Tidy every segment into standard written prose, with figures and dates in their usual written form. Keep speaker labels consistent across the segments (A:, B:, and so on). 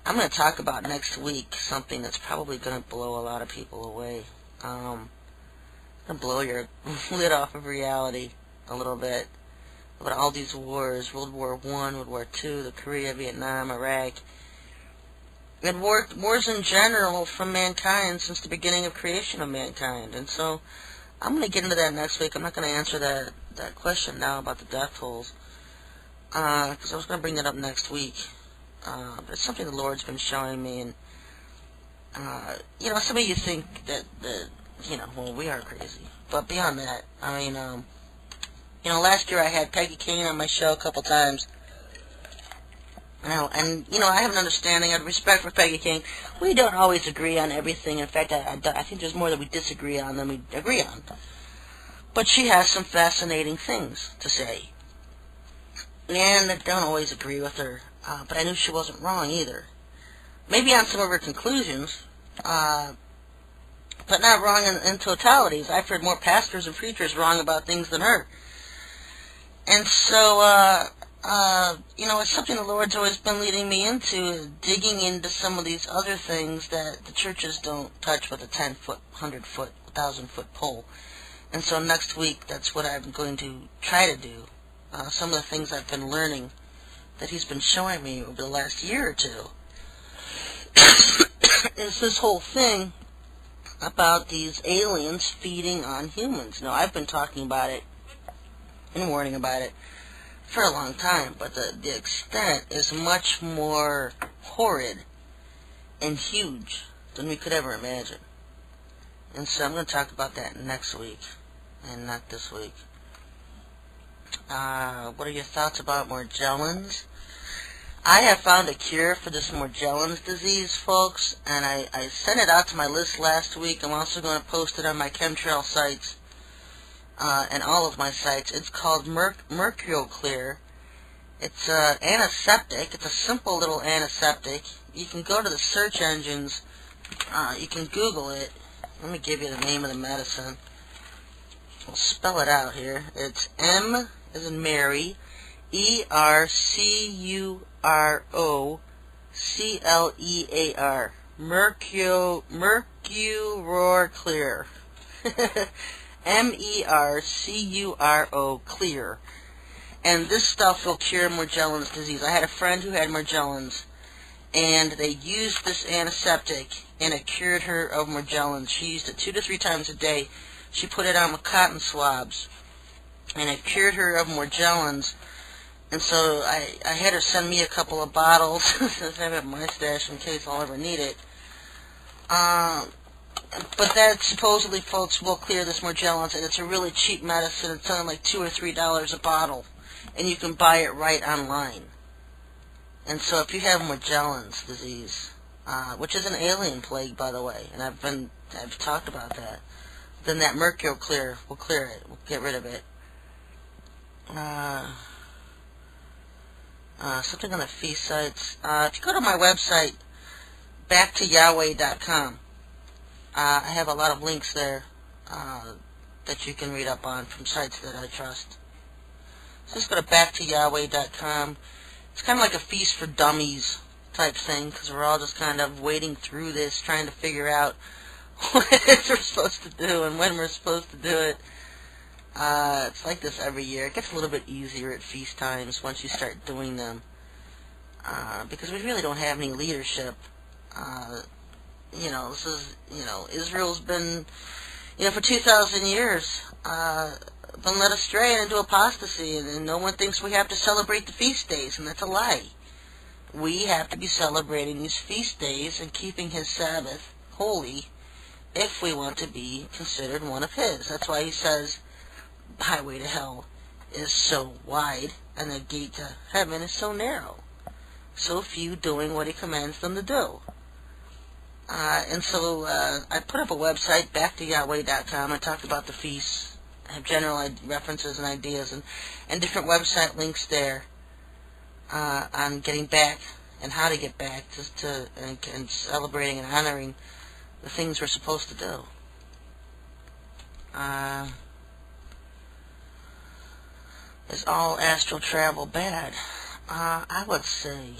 A: I'm going to talk about next week something that's probably going to blow a lot of people away. Going to blow your lid off of reality a little bit about all these wars, World War I, World War II, the Korea, Vietnam, Iraq, and wars in general from mankind since the beginning of creation of mankind. And so I'm going to get into that next week. I'm not going to answer that question now about the death tolls, because I was going to bring that up next week. But it's something the Lord's been showing me, and some of you think that well, we are crazy. But beyond that, I mean, last year I had Peggy King on my show a couple times. And I have an understanding and respect for Peggy King. We don't always agree on everything. In fact, I think there's more that we disagree on than we agree on. But she has some fascinating things to say. And I don't always agree with her. But I knew she wasn't wrong either. Maybe on some of her conclusions, but not wrong in totalities. I've heard more pastors and preachers wrong about things than her. And so, it's something the Lord's always been leading me into, is digging into some of these other things that the churches don't touch with a 10-foot, 100-foot, 1,000-foot pole. And so next week, that's what I'm going to try to do. Some of the things I've been learning that he's been showing me over the last year or two is this whole thing about these aliens feeding on humans. Now, I've been talking about it and warning about it for a long time, but the extent is much more horrid and huge than we could ever imagine. And so I'm going to talk about that next week, and not this week. What are your thoughts about Morgellons? I have found a cure for this Morgellons disease, folks, and I sent it out to my list last week. I'm also going to post it on my chemtrail sites and all of my sites. It's called Mercurial Clear. It's an antiseptic. It's a simple little antiseptic. You can go to the search engines. You can Google it. Let me give you the name of the medicine. We'll spell it out here. It's M as in Mary, ERCUROCLEAR. Mercurial Clear. MERCURO Clear. And this stuff will cure Morgellons disease. I had a friend who had Morgellons, and they used this antiseptic, and it cured her of Morgellons. She used it 2 to 3 times a day. She put it on with cotton swabs, and it cured her of Morgellons. And so I had her send me a couple of bottles, since I have it in my stash in case I'll ever need it. But that supposedly, folks, will clear this Morgellons, and it's a really cheap medicine. It's only like $2 or $3 a bottle, and you can buy it right online. And so if you have Morgellons disease, which is an alien plague, by the way, and I've talked about that, then that Mercurial Clear will clear it. We'll get rid of it. Something on the feast sites. If you go to my website, backtoyahweh.com, I have a lot of links there that you can read up on from sites that I trust. So just go to backtoyahweh.com. It's kind of like a feast for dummies type thing, because we're all just kind of wading through this, trying to figure out what it is we're supposed to do and when we're supposed to do it. It's like this every year. It gets a little bit easier at feast times once you start doing them, because we really don't have any leadership. This is, Israel's been, for 2,000 years, been led astray into apostasy, and no one thinks we have to celebrate the feast days, and that's a lie. We have to be celebrating these feast days and keeping His Sabbath holy if we want to be considered one of His. That's why He says the highway to hell is so wide and the gate to heaven is so narrow. So few doing what He commands them to do. And so I put up a website, backtoyahweh.com. I talked about the feasts. I have general references and ideas and different website links there on getting back and how to get back and celebrating and honoring the things we're supposed to do. Is all astral travel bad? I would say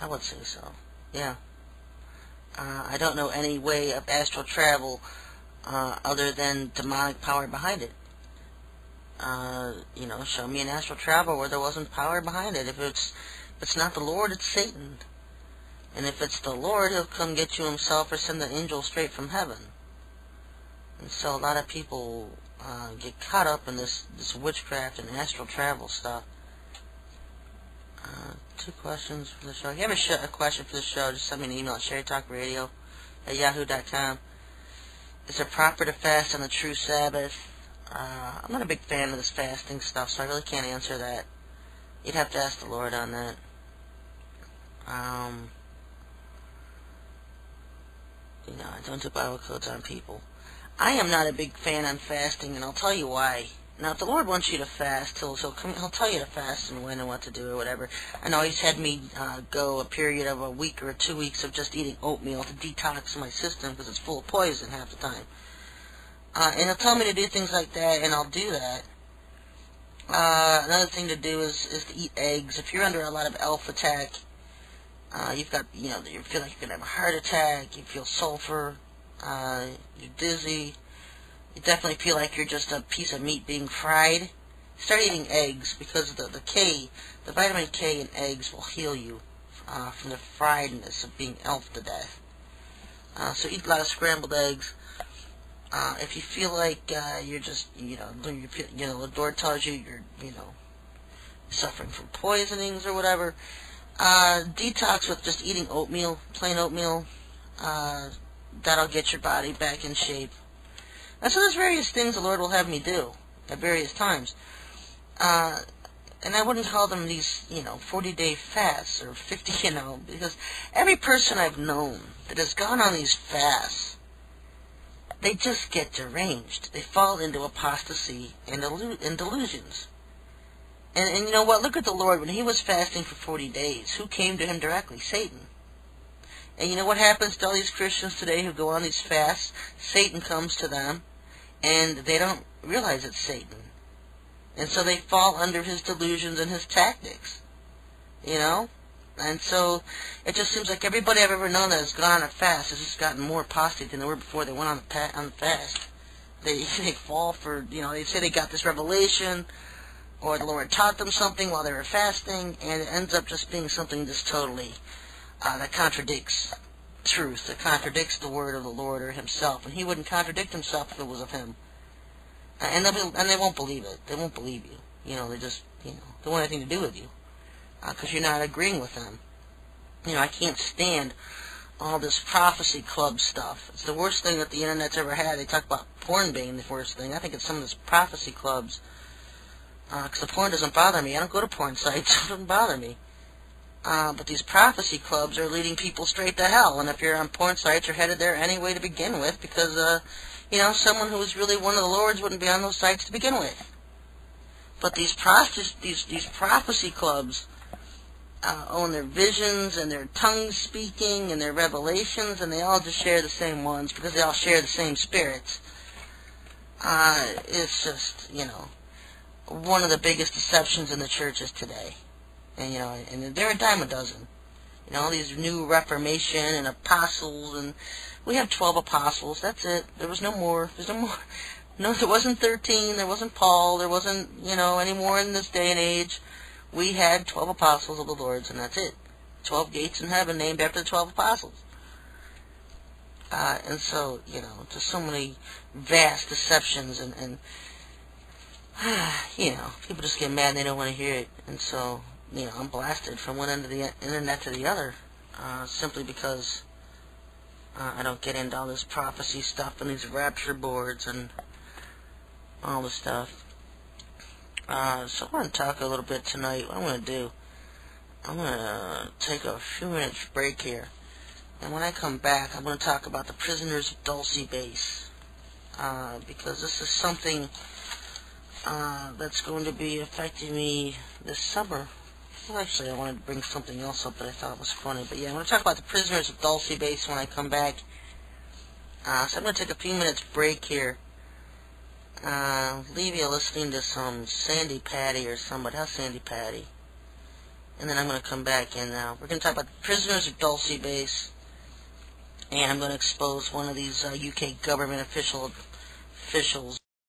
A: I would say so. Yeah. I don't know any way of astral travel other than demonic power behind it. Show me an astral travel where there wasn't power behind it. If it's not the Lord, it's Satan. And if it's the Lord, he'll come get you himself or send the angel straight from heaven. And so a lot of people get caught up in this witchcraft and astral travel stuff. 2 questions for the show. If you have a question for the show, just send me an email at SherryTalkRadio@yahoo.com. Is it proper to fast on the true Sabbath? I'm not a big fan of this fasting stuff, so I really can't answer that. You'd have to ask the Lord on that. I don't do Bible codes on people. I am not a big fan on fasting, and I'll tell you why. Now, if the Lord wants you to fast, he'll tell you to fast and when and what to do or whatever. I know he's had me go a period of a week or 2 weeks of just eating oatmeal to detox my system because it's full of poison half the time. And he'll tell me to do things like that, and I'll do that. Another thing to do is to eat eggs. If you're under a lot of alpha attack, you've got, you feel like you're going to have a heart attack, you feel sulfur, you're dizzy, you definitely feel like you're just a piece of meat being fried. Start eating eggs, because the vitamin K in eggs will heal you from the friedness of being elfed to death. So eat a lot of scrambled eggs. If you feel like you're just, the Lord tells you you're, suffering from poisonings or whatever, detox with just eating oatmeal, plain oatmeal. That'll get your body back in shape. And so there's various things the Lord will have me do at various times. And I wouldn't call them these, 40-day fasts or 50, because every person I've known that has gone on these fasts, they just get deranged. They fall into apostasy and delusions. And you know what? Look at the Lord. When he was fasting for 40 days, who came to him directly? Satan. And you know what happens to all these Christians today who go on these fasts? Satan comes to them, and they don't realize it's Satan. And so they fall under his delusions and his tactics. And so it just seems like everybody I've ever known that has gone on a fast has just gotten more apostate than they were before they went on the fast. They fall for, they say they got this revelation, or the Lord taught them something while they were fasting, and it ends up just being something just totally that contradicts truth, that contradicts the word of the Lord or himself. And he wouldn't contradict himself if it was of him. And they won't believe it. They won't believe you. They just, don't want anything to do with you. Because you're not agreeing with them. I can't stand all this prophecy club stuff. It's the worst thing that the internet's ever had. They talk about porn being the worst thing. I think it's some of this prophecy clubs. Because the porn doesn't bother me. I don't go to porn sites. It doesn't bother me. But these prophecy clubs are leading people straight to hell. And if you're on porn sites, you're headed there anyway to begin with. Because, someone who was really one of the Lord's wouldn't be on those sites to begin with. But these prophecy clubs own their visions and their tongue speaking and their revelations, and they all just share the same ones because they all share the same spirits. It's just, one of the biggest deceptions in the churches today. And, and they're a dime a dozen. All these new Reformation and apostles, and we have 12 apostles, that's it. There was no more. There's no more. No, there wasn't 13, there wasn't Paul, there wasn't, any more in this day and age. We had 12 apostles of the Lord's, and that's it. 12 gates in heaven named after the 12 apostles. And so, just so many vast deceptions, and people just get mad and they don't want to hear it. And so, I'm blasted from one end of the internet to the other, simply because I don't get into all this prophecy stuff and these rapture boards and all this stuff. So I want to talk a little bit tonight. What I'm going to do, I'm going to take a few minutes break here. And when I come back, I'm going to talk about the prisoners of Dulce Base. Because this is something that's going to be affecting me this summer. Well, actually, I wanted to bring something else up that I thought was funny. But yeah, I'm going to talk about the prisoners of Dulce Base when I come back. So I'm going to take a few minutes break here. Leave you listening to some Sandy Patty or somebody. How's Sandy Patty? and then I'm going to come back and we're going to talk about the prisoners of Dulce Base, and I'm going to expose one of these UK government officials